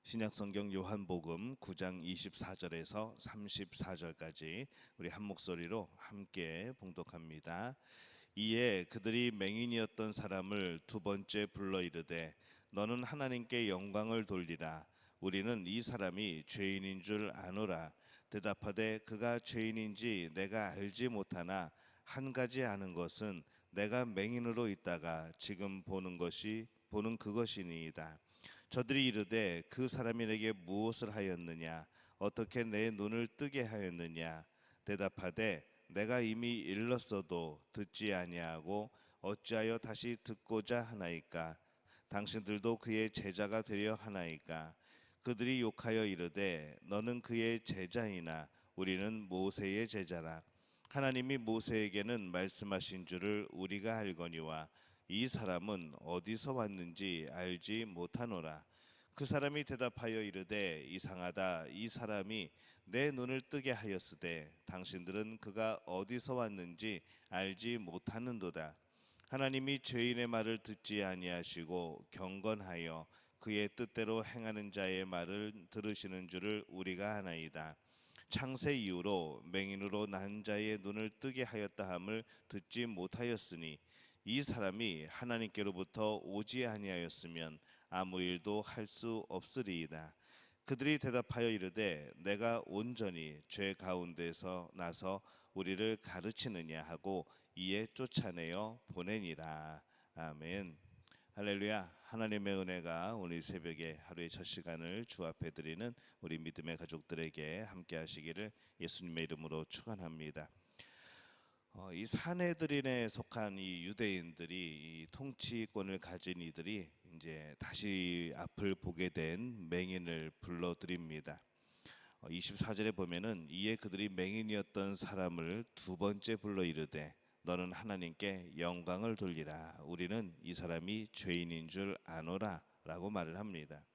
신약성경 요한복음 9장 24절에서 34절까지 우리 한 목소리로 함께 봉독합니다. 이에 그들이 맹인이었던 사람을 두 번째 불러 이르되 너는 하나님께 영광을 돌리라. 우리는 이 사람이 죄인인 줄 아노라. 대답하되 그가 죄인인지 내가 알지 못하나 한 가지 아는 것은 내가 맹인으로 있다가 지금 보는 그것이니이다. 저들이 이르되 그 사람이 내게 무엇을 하였느냐? 어떻게 내 눈을 뜨게 하였느냐? 대답하되 내가 이미 일렀어도 듣지 아니하고 어찌하여 다시 듣고자 하나이까? 당신들도 그의 제자가 되려 하나이까? 그들이 욕하여 이르되 너는 그의 제자이나 우리는 모세의 제자라. 하나님이 모세에게는 말씀하신 줄을 우리가 알거니와 이 사람은 어디서 왔는지 알지 못하노라. 그 사람이 대답하여 이르되 이상하다. 이 사람이 내 눈을 뜨게 하였으되 당신들은 그가 어디서 왔는지 알지 못하는도다. 하나님이 죄인의 말을 듣지 아니하시고 경건하여 그의 뜻대로 행하는 자의 말을 들으시는 줄을 우리가 아나이다. 창세 이후로 맹인으로 난 자의 눈을 뜨게 하였다 함을 듣지 못하였으니 이 사람이 하나님께로부터 오지 아니하였으면 아무 일도 할 수 없으리이다. 그들이 대답하여 이르되 내가 온전히 죄 가운데서 나서 우리를 가르치느냐 하고 이에 쫓아내어 보내니라. 아멘. 할렐루야. 하나님의 은혜가 오늘 새벽에 하루의 첫 시간을 주 앞에 드리는 우리 믿음의 가족들에게 함께 하시기를 예수님의 이름으로 축원합니다. 이 사내들인에 속한 이 유대인들이 이 통치권을 가진 이들이 이제 다시 앞을 보게 된 맹인을 불러드립니다. 24절에 보면은 이에 그들이 맹인이었던 사람을 두 번째 불러 이르되 너는 하나님께 영광을 돌리라. 우리는 이 사람이 죄인인 줄 아노라 라고 말을 합니다.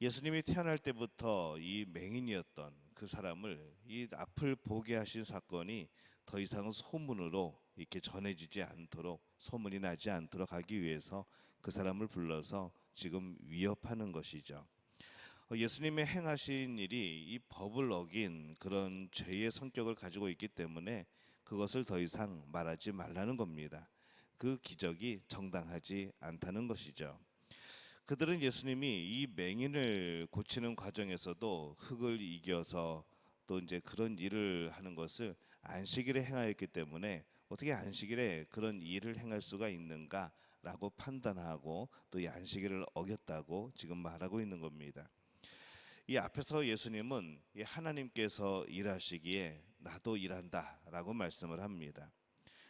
예수님이 태어날 때부터 이 맹인이었던 그 사람을 이 앞을 보게 하신 사건이 더 이상 소문으로 이렇게 전해지지 않도록, 소문이 나지 않도록 하기 위해서 그 사람을 불러서 지금 위협하는 것이죠. 예수님의 행하신 일이 이 법을 어긴 그런 죄의 성격을 가지고 있기 때문에 그것을 더 이상 말하지 말라는 겁니다. 그 기적이 정당하지 않다는 것이죠. 그들은 예수님이 이 맹인을 고치는 과정에서도 흙을 이겨서 또 이제 그런 일을 하는 것을 안식일에 행하였기 때문에 어떻게 안식일에 그런 일을 행할 수가 있는가라고 판단하고 또 이 안식일을 어겼다고 지금 말하고 있는 겁니다. 이 앞에서 예수님은 하나님께서 일하시기에 나도 일한다라고 말씀을 합니다.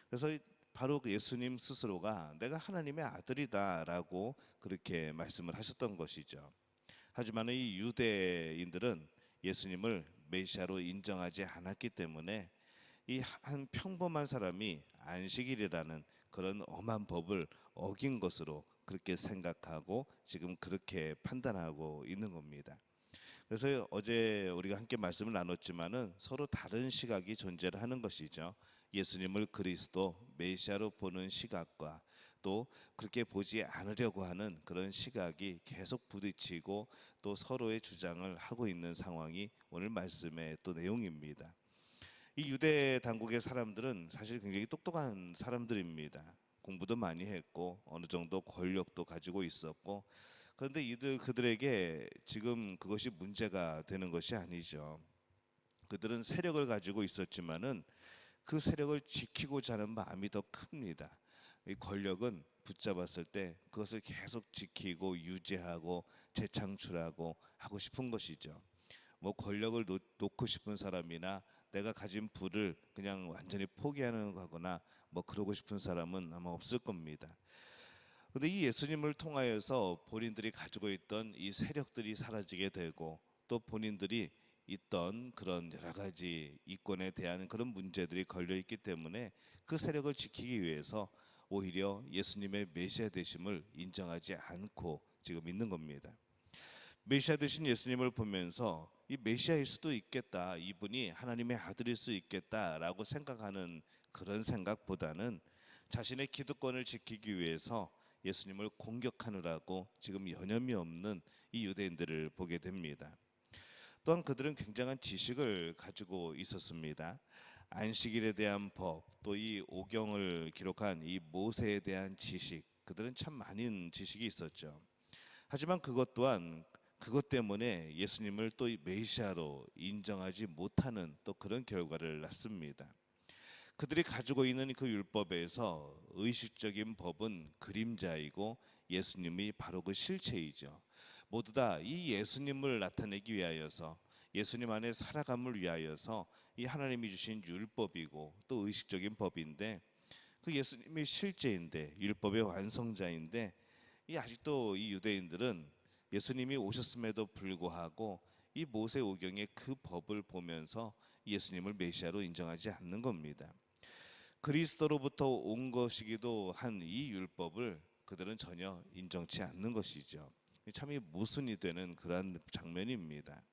그래서 바로 예수님 스스로가 내가 하나님의 아들이다라고 그렇게 말씀을 하셨던 것이죠. 하지만 이 유대인들은 예수님을 메시아로 인정하지 않았기 때문에 이 한 평범한 사람이 안식일이라는 그런 엄한 법을 어긴 것으로 그렇게 생각하고 지금 그렇게 판단하고 있는 겁니다. 그래서 어제 우리가 함께 말씀을 나눴지만은 서로 다른 시각이 존재를 하는 것이죠. 예수님을 그리스도 메시아로 보는 시각과 또 그렇게 보지 않으려고 하는 그런 시각이 계속 부딪히고 또 서로의 주장을 하고 있는 상황이 오늘 말씀의 또 내용입니다. 이 유대 당국의 사람들은 사실 굉장히 똑똑한 사람들입니다. 공부도 많이 했고 어느 정도 권력도 가지고 있었고, 그런데 그들에게 지금 그것이 문제가 되는 것이 아니죠. 그들은 세력을 가지고 있었지만은 그 세력을 지키고자 하는 마음이 더 큽니다. 이 권력은 붙잡았을 때 그것을 계속 지키고 유지하고 재창출하고 하고 싶은 것이죠. 뭐 권력을 놓고 싶은 사람이나 내가 가진 부를 그냥 완전히 포기하는 거거나 뭐 그러고 싶은 사람은 아마 없을 겁니다. 그런데 이 예수님을 통하여서 본인들이 가지고 있던 이 세력들이 사라지게 되고 또 본인들이 있던 그런 여러 가지 이권에 대한 그런 문제들이 걸려 있기 때문에 그 세력을 지키기 위해서 오히려 예수님의 메시아 되심을 인정하지 않고 지금 있는 겁니다. 메시아 되신 예수님을 보면서 이 메시아일 수도 있겠다, 이분이 하나님의 아들일 수 있겠다라고 생각하는 그런 생각보다는 자신의 기득권을 지키기 위해서 예수님을 공격하느라고 지금 여념이 없는 이 유대인들을 보게 됩니다. 또한 그들은 굉장한 지식을 가지고 있었습니다. 안식일에 대한 법, 또 이 오경을 기록한 이 모세에 대한 지식, 그들은 참 많은 지식이 있었죠. 하지만 그것 또한 그것 때문에 예수님을 또 메시아로 인정하지 못하는 또 그런 결과를 낳습니다. 그들이 가지고 있는 그 율법에서 의식적인 법은 그림자이고 예수님이 바로 그 실체이죠. 모두 다 이 예수님을 나타내기 위하여서, 예수님 안에 살아감을 위하여서 이 하나님이 주신 율법이고 또 의식적인 법인데, 그 예수님이 실제인데 율법의 완성자인데, 이 아직도 이 유대인들은 예수님이 오셨음에도 불구하고 이 모세 오경의 그 법을 보면서 예수님을 메시아로 인정하지 않는 겁니다. 그리스도로부터 온 것이기도 한 이 율법을 그들은 전혀 인정치 않는 것이죠. 참이 모순이 되는 그러한 장면입니다.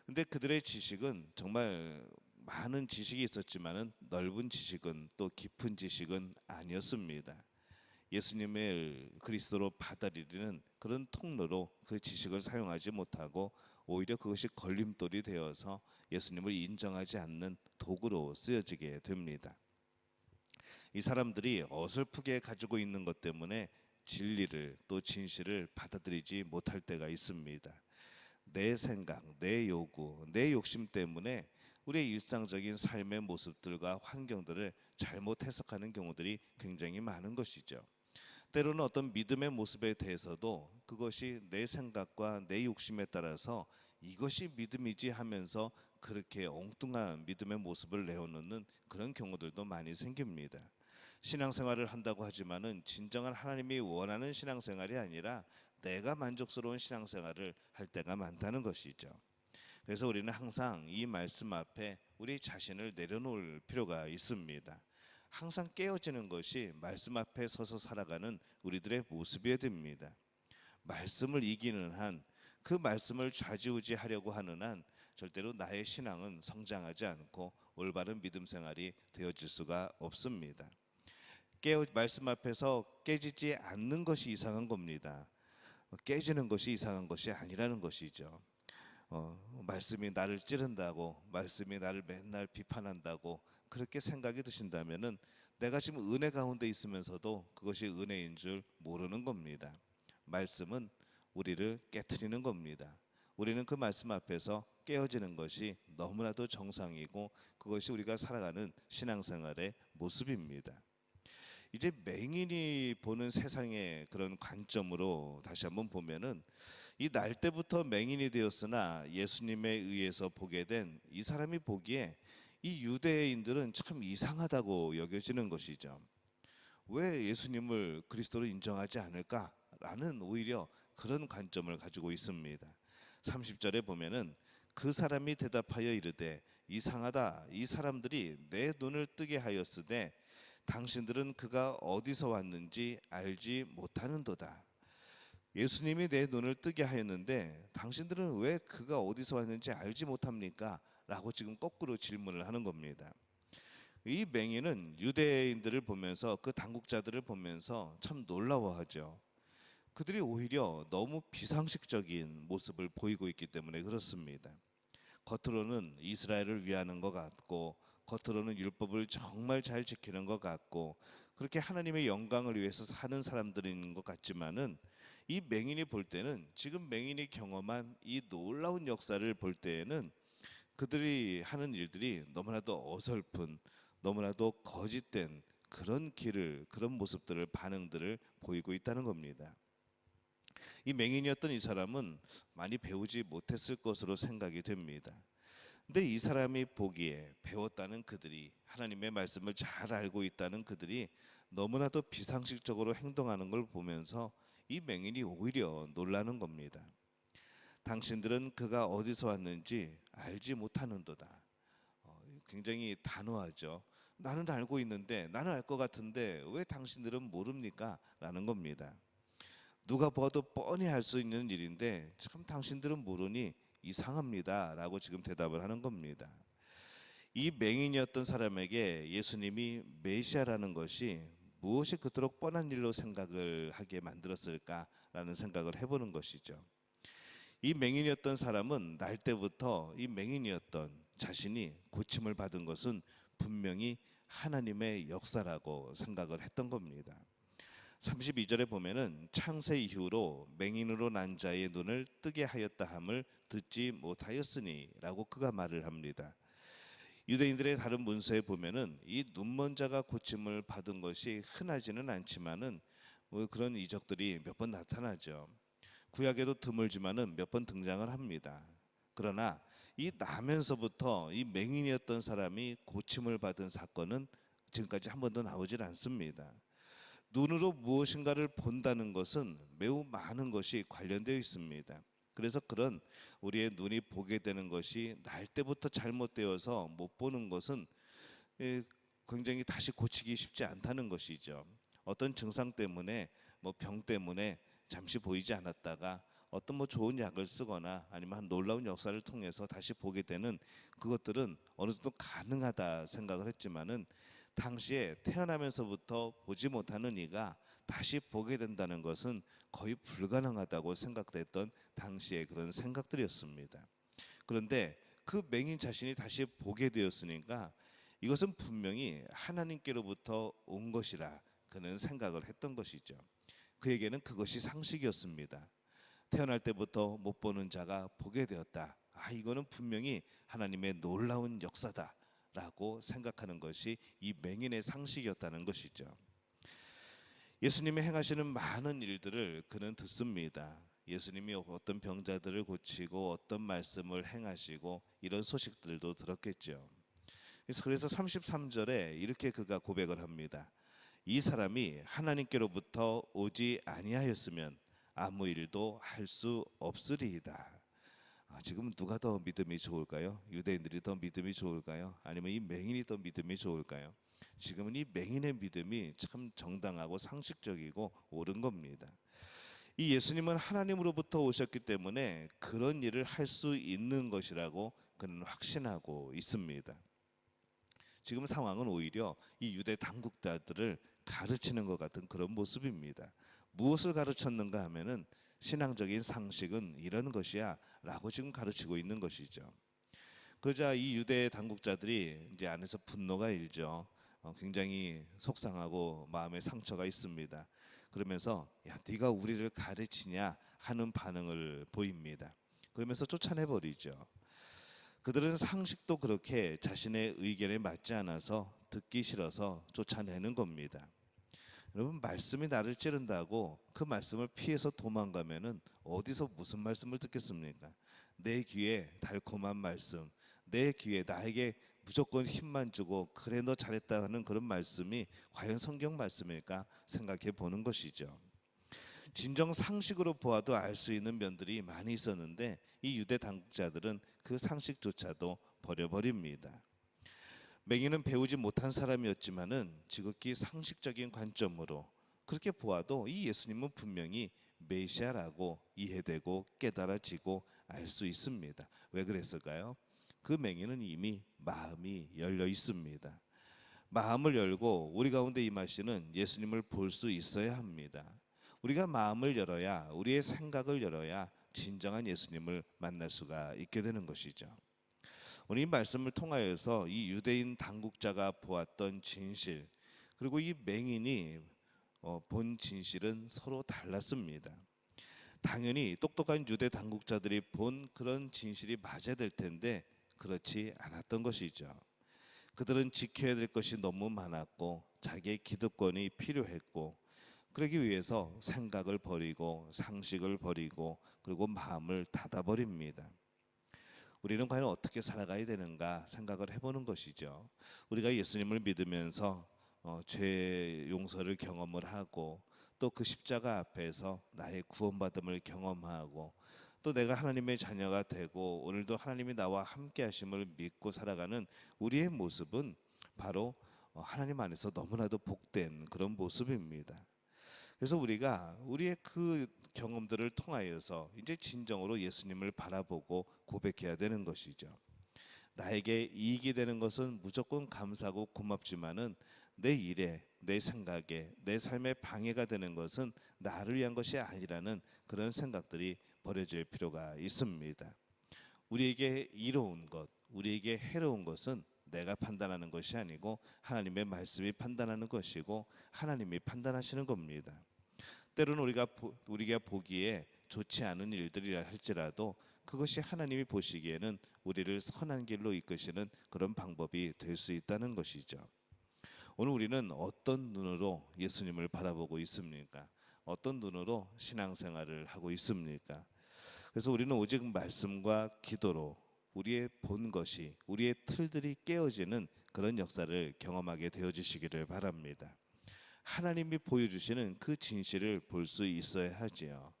근데 그들의 지식은 정말 많은 지식이 있었지만은 넓은 지식은 또 깊은 지식은 아니었습니다. 예수님을 그리스도로 받아들이는 그런 통로로 그 지식을 사용하지 못하고 오히려 그것이 걸림돌이 되어서 예수님을 인정하지 않는 도구로 쓰여지게 됩니다. 이 사람들이 어설프게 가지고 있는 것 때문에 진리를 또 진실을 받아들이지 못할 때가 있습니다. 내 생각, 내 요구, 내 욕심 때문에 우리의 일상적인 삶의 모습들과 환경들을 잘못 해석하는 경우들이 굉장히 많은 것이죠. 때로는 어떤 믿음의 모습에 대해서도 그것이 내 생각과 내 욕심에 따라서 이것이 믿음이지 하면서 그렇게 엉뚱한 믿음의 모습을 내어놓는 그런 경우들도 많이 생깁니다. 신앙생활을 한다고 하지만은 진정한 하나님이 원하는 신앙생활이 아니라 내가 만족스러운 신앙생활을 할 때가 많다는 것이죠. 그래서 우리는 항상 이 말씀 앞에 우리 자신을 내려놓을 필요가 있습니다. 항상 깨어지는 것이 말씀 앞에 서서 살아가는 우리들의 모습이어야 됩니다. 말씀을 이기는 한, 그 말씀을 좌지우지하려고 하는 한 절대로 나의 신앙은 성장하지 않고 올바른 믿음 생활이 되어질 수가 없습니다. 말씀 앞에서 깨지지 않는 것이 이상한 겁니다. 깨지는 것이 이상한 것이 아니라는 것이죠. 말씀이 나를 찌른다고, 말씀이 나를 맨날 비판한다고 그렇게 생각이 드신다면은 내가 지금 은혜 가운데 있으면서도 그것이 은혜인 줄 모르는 겁니다. 말씀은 우리를 깨트리는 겁니다. 우리는 그 말씀 앞에서 깨어지는 것이 너무나도 정상이고 그것이 우리가 살아가는 신앙생활의 모습입니다. 이제 맹인이 보는 세상의 그런 관점으로 다시 한번 보면은, 이 날 때부터 맹인이 되었으나 예수님에 의해서 보게 된 이 사람이 보기에 이 유대인들은 참 이상하다고 여겨지는 것이죠. 왜 예수님을 그리스도로 인정하지 않을까라는 오히려 그런 관점을 가지고 있습니다. 30절에 보면은 그 사람이 대답하여 이르되 이상하다, 이 사람들이 내 눈을 뜨게 하였으되 당신들은 그가 어디서 왔는지 알지 못하는도다. 예수님이 내 눈을 뜨게 하였는데 당신들은 왜 그가 어디서 왔는지 알지 못합니까? 라고 지금 거꾸로 질문을 하는 겁니다. 이 맹인은 유대인들을 보면서, 그 당국자들을 보면서 참 놀라워하죠. 그들이 오히려 너무 비상식적인 모습을 보이고 있기 때문에 그렇습니다. 겉으로는 이스라엘을 위하는 것 같고, 겉으로는 율법을 정말 잘 지키는 것 같고, 그렇게 하나님의 영광을 위해서 사는 사람들인 것 같지만은, 이 맹인이 볼 때는, 지금 맹인이 경험한 이 놀라운 역사를 볼 때에는 그들이 하는 일들이 너무나도 어설픈, 너무나도 거짓된 그런 길을, 그런 모습들을, 반응들을 보이고 있다는 겁니다. 이 맹인이었던 이 사람은 많이 배우지 못했을 것으로 생각이 됩니다. 근데 이 사람이 보기에 배웠다는 그들이, 하나님의 말씀을 잘 알고 있다는 그들이 너무나도 비상식적으로 행동하는 걸 보면서 이 맹인이 오히려 놀라는 겁니다. 당신들은 그가 어디서 왔는지 알지 못하는도다. 굉장히 단호하죠. 나는 알고 있는데, 나는 알 것 같은데 왜 당신들은 모릅니까? 라는 겁니다. 누가 봐도 뻔히 할 수 있는 일인데 참 당신들은 모르니 이상합니다 라고 지금 대답을 하는 겁니다. 이 맹인이었던 사람에게 예수님이 메시아라는 것이 무엇이 그토록 뻔한 일로 생각을 하게 만들었을까라는 생각을 해보는 것이죠. 이 맹인이었던 사람은 날 때부터 이 맹인이었던 자신이 고침을 받은 것은 분명히 하나님의 역사라고 생각을 했던 겁니다. 32절에 보면은 창세 이후로 맹인으로 난 자의 눈을 뜨게 하였다 함을 듣지 못하였으니라고 그가 말을 합니다. 유대인들의 다른 문서에 보면은 이 눈먼 자가 고침을 받은 것이 흔하지는 않지만은 그런 이적들이 몇 번 나타나죠. 구약에도 드물지만은 몇 번 등장을 합니다. 그러나 이 나면서부터 이 맹인이었던 사람이 고침을 받은 사건은 지금까지 한 번도 나오질 않습니다. 눈으로 무엇인가를 본다는 것은 매우 많은 것이 관련되어 있습니다. 그래서 그런 우리의 눈이 보게 되는 것이 날 때부터 잘못되어서 못 보는 것은 굉장히 다시 고치기 쉽지 않다는 것이죠. 어떤 증상 때문에 병 때문에 잠시 보이지 않았다가 어떤 좋은 약을 쓰거나 아니면 한 놀라운 역사를 통해서 다시 보게 되는 그것들은 어느 정도 가능하다 생각을 했지만은 당시에 태어나면서부터 보지 못하는 이가 다시 보게 된다는 것은 거의 불가능하다고 생각됐던 당시의 그런 생각들이었습니다. 그런데 그 맹인 자신이 다시 보게 되었으니까 이것은 분명히 하나님께로부터 온 것이라 그는 생각을 했던 것이죠. 그에게는 그것이 상식이었습니다. 태어날 때부터 못 보는 자가 보게 되었다. 이거는 분명히 하나님의 놀라운 역사다 라고 생각하는 것이 이 맹인의 상식이었다는 것이죠. 예수님이 행하시는 많은 일들을 그는 듣습니다. 예수님이 어떤 병자들을 고치고 어떤 말씀을 행하시고 이런 소식들도 들었겠죠. 그래서 33절에 이렇게 그가 고백을 합니다. 이 사람이 하나님께로부터 오지 아니하였으면 아무 일도 할 수 없으리이다. 지금 누가 더 믿음이 좋을까요? 유대인들이 더 믿음이 좋을까요? 아니면 이 맹인이 더 믿음이 좋을까요? 지금은 이 맹인의 믿음이 참 정당하고 상식적이고 옳은 겁니다. 이 예수님은 하나님으로부터 오셨기 때문에 그런 일을 할 수 있는 것이라고 그는 확신하고 있습니다. 지금 상황은 오히려 이 유대 당국자들을 가르치는 것 같은 그런 모습입니다. 무엇을 가르쳤는가 하면은 신앙적인 상식은 이런 것이야 라고 지금 가르치고 있는 것이죠. 그러자 이 유대 당국자들이 이제 안에서 분노가 일죠. 굉장히 속상하고 마음에 상처가 있습니다. 그러면서 야 네가 우리를 가르치냐 하는 반응을 보입니다. 그러면서 쫓아내버리죠. 그들은 상식도 그렇게 자신의 의견에 맞지 않아서 듣기 싫어서 쫓아내는 겁니다. 여러분, 말씀이 나를 찌른다고 그 말씀을 피해서 도망가면은 어디서 무슨 말씀을 듣겠습니까? 내 귀에 달콤한 말씀, 내 귀에 나에게 무조건 힘만 주고 그래 너 잘했다 하는 그런 말씀이 과연 성경 말씀일까 생각해 보는 것이죠. 진정 상식으로 보아도 알 수 있는 면들이 많이 있었는데 이 유대 당국자들은 그 상식조차도 버려버립니다. 맹인은 배우지 못한 사람이었지만은 지극히 상식적인 관점으로 그렇게 보아도 이 예수님은 분명히 메시아라고 이해되고 깨달아지고 알 수 있습니다. 왜 그랬을까요? 그 맹인은 이미 마음이 열려 있습니다. 마음을 열고 우리 가운데 임하시는 예수님을 볼 수 있어야 합니다. 우리가 마음을 열어야, 우리의 생각을 열어야 진정한 예수님을 만날 수가 있게 되는 것이죠. 오늘 이 말씀을 통하여서 이 유대인 당국자가 보았던 진실, 그리고 이 맹인이 본 진실은 서로 달랐습니다. 당연히 똑똑한 유대 당국자들이 본 그런 진실이 맞아야 될 텐데 그렇지 않았던 것이죠. 그들은 지켜야 될 것이 너무 많았고 자기의 기득권이 필요했고 그러기 위해서 생각을 버리고 상식을 버리고 그리고 마음을 닫아버립니다. 우리는 과연 어떻게 살아가야 되는가 생각을 해보는 것이죠. 우리가 예수님을 믿으면서 죄 용서를 경험을 하고 또 그 십자가 앞에서 나의 구원받음을 경험하고 또 내가 하나님의 자녀가 되고 오늘도 하나님이 나와 함께 하심을 믿고 살아가는 우리의 모습은 바로 하나님 안에서 너무나도 복된 그런 모습입니다. 그래서 우리가 우리의 그 경험들을 통하여서 이제 진정으로 예수님을 바라보고 고백해야 되는 것이죠. 나에게 이익이 되는 것은 무조건 감사하고 고맙지만은 내 일에, 내 생각에, 내 삶에 방해가 되는 것은 나를 위한 것이 아니라는 그런 생각들이 버려질 필요가 있습니다. 우리에게 이로운 것, 우리에게 해로운 것은 내가 판단하는 것이 아니고 하나님의 말씀이 판단하는 것이고 하나님이 판단하시는 겁니다. 때로는 우리가 보기에 좋지 않은 일들이라 할지라도 그것이 하나님이 보시기에는 우리를 선한 길로 이끄시는 그런 방법이 될 수 있다는 것이죠. 오늘 우리는 어떤 눈으로 예수님을 바라보고 있습니까? 어떤 눈으로 신앙생활을 하고 있습니까? 그래서 우리는 오직 말씀과 기도로 우리의 본 것이, 우리의 틀들이 깨어지는 그런 역사를 경험하게 되어지시기를 바랍니다. 하나님이 보여주시는 그 진실을 볼 수 있어야 하지요.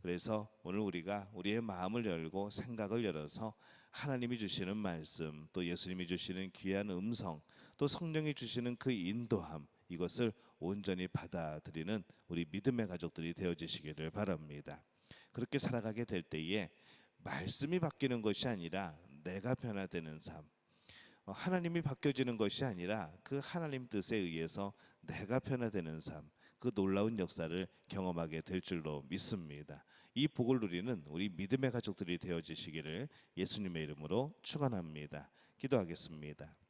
그래서 오늘 우리가 우리의 마음을 열고 생각을 열어서 하나님이 주시는 말씀, 또 예수님이 주시는 귀한 음성, 또 성령이 주시는 그 인도함, 이것을 온전히 받아들이는 우리 믿음의 가족들이 되어지시기를 바랍니다. 그렇게 살아가게 될 때에 말씀이 바뀌는 것이 아니라 내가 변화되는 삶, 하나님이 바뀌어지는 것이 아니라 그 하나님 뜻에 의해서 내가 변화되는 삶, 그 놀라운 역사를 경험하게 될 줄로 믿습니다. 이 복을 누리는 우리 믿음의 가족들이 되어지시기를 예수님의 이름으로 축원합니다. 기도하겠습니다.